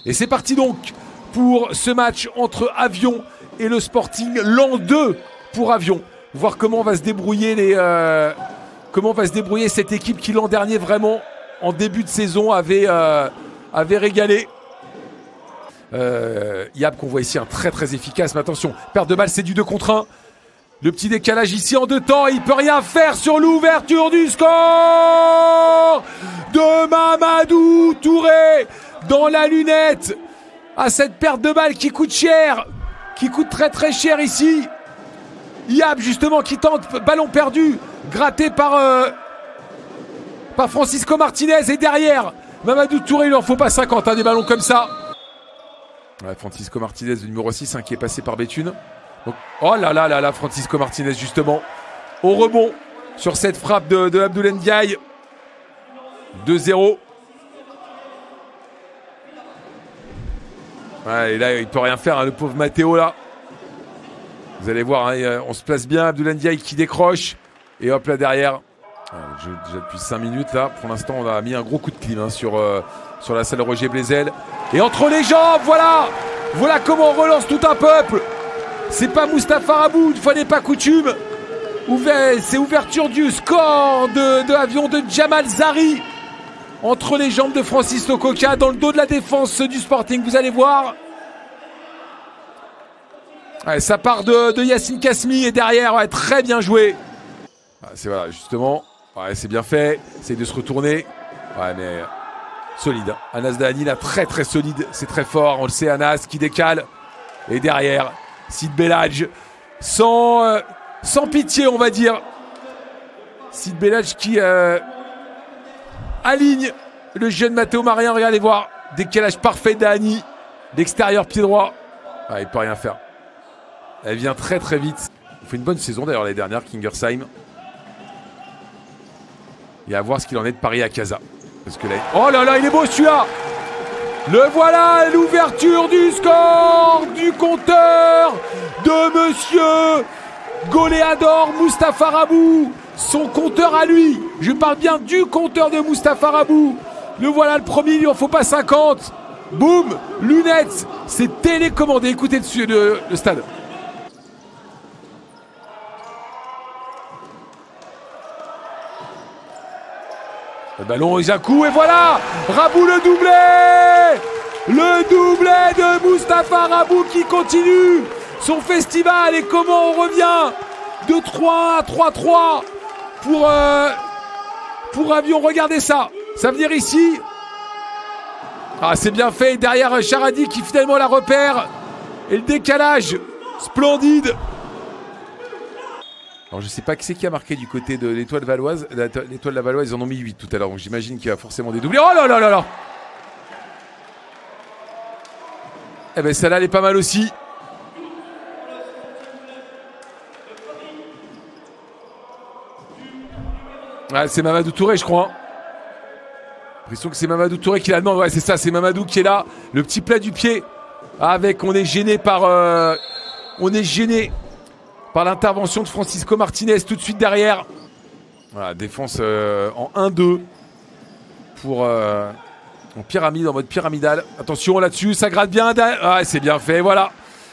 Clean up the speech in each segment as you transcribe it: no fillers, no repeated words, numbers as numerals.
Et c'est parti donc pour ce match entre Avion et le Sporting, l'an 2 pour Avion. Voir comment va se débrouiller cette équipe qui l'an dernier vraiment en début de saison avait régalé. Yab qu'on voit ici un très efficace, mais attention, perte de balle, c'est du 2 contre 1. Le petit décalage ici en 2 temps, il peut rien faire sur l'ouverture du score de Mamadou Touré dans la lunette. À cette perte de balle qui coûte cher, qui coûte très cher ici. Yab justement qui tente, ballon perdu, gratté par Francisco Martinez, et derrière Mamadou Touré, il en faut pas 50 des ballons comme ça. Ouais, Francisco Martinez, le numéro 6 qui est passé par Béthune. Donc, oh là, Francisco Martinez justement au rebond sur cette frappe de Abdoul Ndiaye. 2-0. Ouais, et là il peut rien faire, le pauvre Matteo là. Vous allez voir, on se place bien, Abdoul Ndiaye qui décroche. Et hop là derrière. Déjà depuis 5 minutes là, pour l'instant on a mis un gros coup de clim sur la salle Roger Blaisel. Et entre les jambes, voilà comment on relance tout un peuple. C'est pas Mustapha Rabou, une fois n'est pas coutume. C'est ouverture du score de Avion de Jamal Zari. Entre les jambes de Francis Lococa, dans le dos de la défense du Sporting, vous allez voir. Ouais, ça part de Yacine Kasmi et derrière, ouais, très bien joué. C'est voilà, justement, ouais, c'est bien fait, c'est de se retourner. Ouais, mais solide. Anas Dahani, là, très solide, c'est très fort, on le sait, Anas qui décale. Et derrière, Sid Belhadj, sans pitié, on va dire. Sid Belhadj qui aligne le jeune Matteo Marien, regardez voir. Décalage parfait d'Dahani, l'extérieur pied droit. Ouais, il peut rien faire. Elle vient très vite. Il fait une bonne saison d'ailleurs l'année dernière, Kingersheim. Et à voir ce qu'il en est de Paris à Casa. Parce que là... Oh là là, il est beau celui-là. Le voilà, l'ouverture du score du compteur de monsieur Goléador Mustapha Rabou. Son compteur à lui. Je parle bien du compteur de Mustapha Rabou. Le voilà le premier, il lui en faut pas 50. Boum, lunettes. C'est télécommandé. Écoutez dessus le stade. Le ballon est un coup et voilà Rabou le doublé. Le doublé de Mustapha Rabou qui continue son festival. Et comment on revient de 3-1 à 3-3 pour Avion. Regardez ça. Ça veut dire ici. Ah, c'est bien fait. Derrière Charadi qui finalement la repère. Et le décalage splendide. Alors je sais pas qui c'est qui a marqué du côté de l'Étoile Valoise. L'Étoile de la Valoise, ils en ont mis 8 tout à l'heure. Donc j'imagine qu'il y a forcément des doublés. Oh là là là là. Eh ben celle-là elle est pas mal aussi. Ouais, c'est Mamadou Touré je crois. L'impression que c'est Mamadou Touré qui la demande. Ouais, c'est ça, c'est Mamadou qui est là. Le petit plat du pied. Avec, on est gêné par l'intervention de Francisco Martinez tout de suite derrière. Voilà, défense en 1-2 pour en pyramide, en mode pyramidal. Attention là-dessus, ça gratte bien. Ah, c'est bien fait, voilà.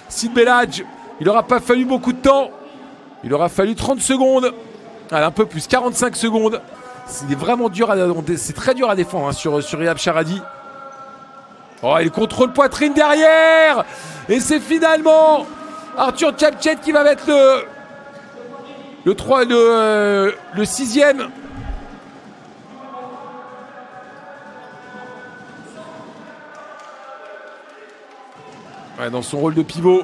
Sid Belhadj, il n'aura pas fallu beaucoup de temps. Il aura fallu 30 secondes. Allez, un peu plus, 45 secondes. C'est vraiment dur, c'est très dur à défendre sur Riyad Charadi. Oh, il contrôle poitrine derrière. Et c'est finalement Arthur Tchabtchet qui va mettre le 6e. Ouais, dans son rôle de pivot.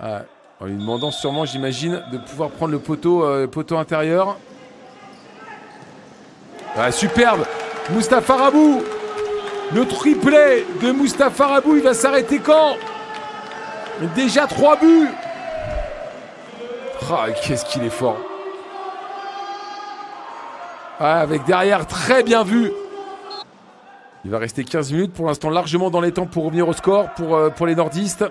Ouais, en lui demandant sûrement, j'imagine, de pouvoir prendre le poteau intérieur. Ouais, superbe. Mustapha Rabou. Le triplé de Mustapha Rabou, il va s'arrêter quand? Déjà 3 buts. Ah, qu'est-ce qu'il est fort. Ah, avec derrière, très bien vu. Il va rester 15 minutes, pour l'instant largement dans les temps pour revenir au score pour les nordistes.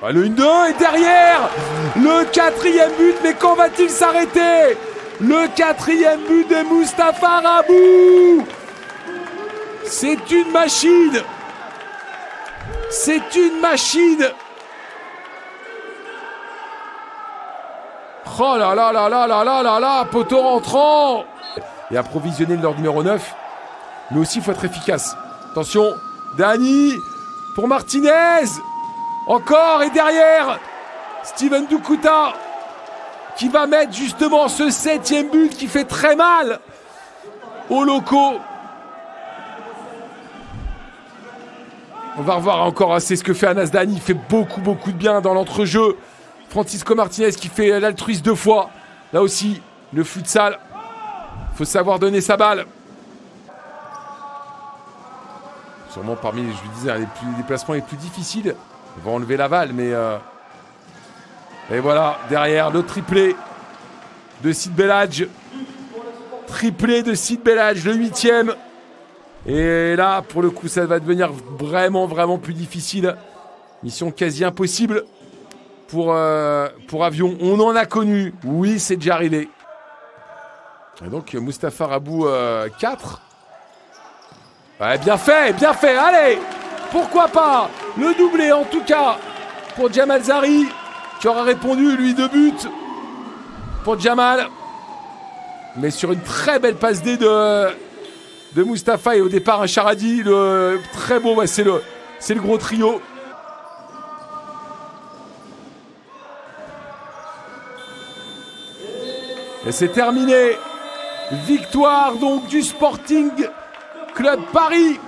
Ah, le 1-2 et derrière le 4e but, mais quand va-t-il s'arrêter? Le 4e but de Mustapha Rabou. C'est une machine. C'est une machine. Oh là là là là là là là là, poteau rentrant. Et approvisionner leur numéro 9. Mais aussi, il faut être efficace. Attention, Dani pour Martinez. Encore et derrière, Steven Doucouta qui va mettre justement ce 7e but qui fait très mal aux locaux. On va revoir encore assez ce que fait Anas Dani. Il fait beaucoup de bien dans l'entrejeu. Francisco Martinez qui fait l'altruiste 2 fois. Là aussi, le futsal. Il faut savoir donner sa balle. Sûrement parmi, je lui disais, les placements les plus difficiles. On va enlever Laval, mais... Et voilà, derrière, le triplé de Sid Belhadj. Triplé de Sid Belhadj, le 8e. Et là, pour le coup, ça va devenir vraiment plus difficile. Mission quasi impossible pour Avion. On en a connu. Oui, c'est déjà arrivé. Et donc, Mustapha Rabou 4. Ouais, bien fait. Allez, pourquoi pas le doublé, en tout cas, pour Jamal Zari, qui aura répondu, lui, 2 buts pour Jamal. Mais sur une très belle passe D de Mustapha et au départ un Charadi, le très beau, ouais, c'est le gros trio. Et c'est terminé. Victoire donc du Sporting Club Paris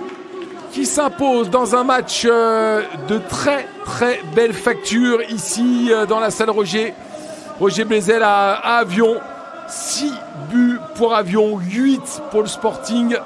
qui s'impose dans un match de très belle facture ici dans la salle Roger Blaisel à Avion. 6 buts pour Avion, 8 pour le Sporting.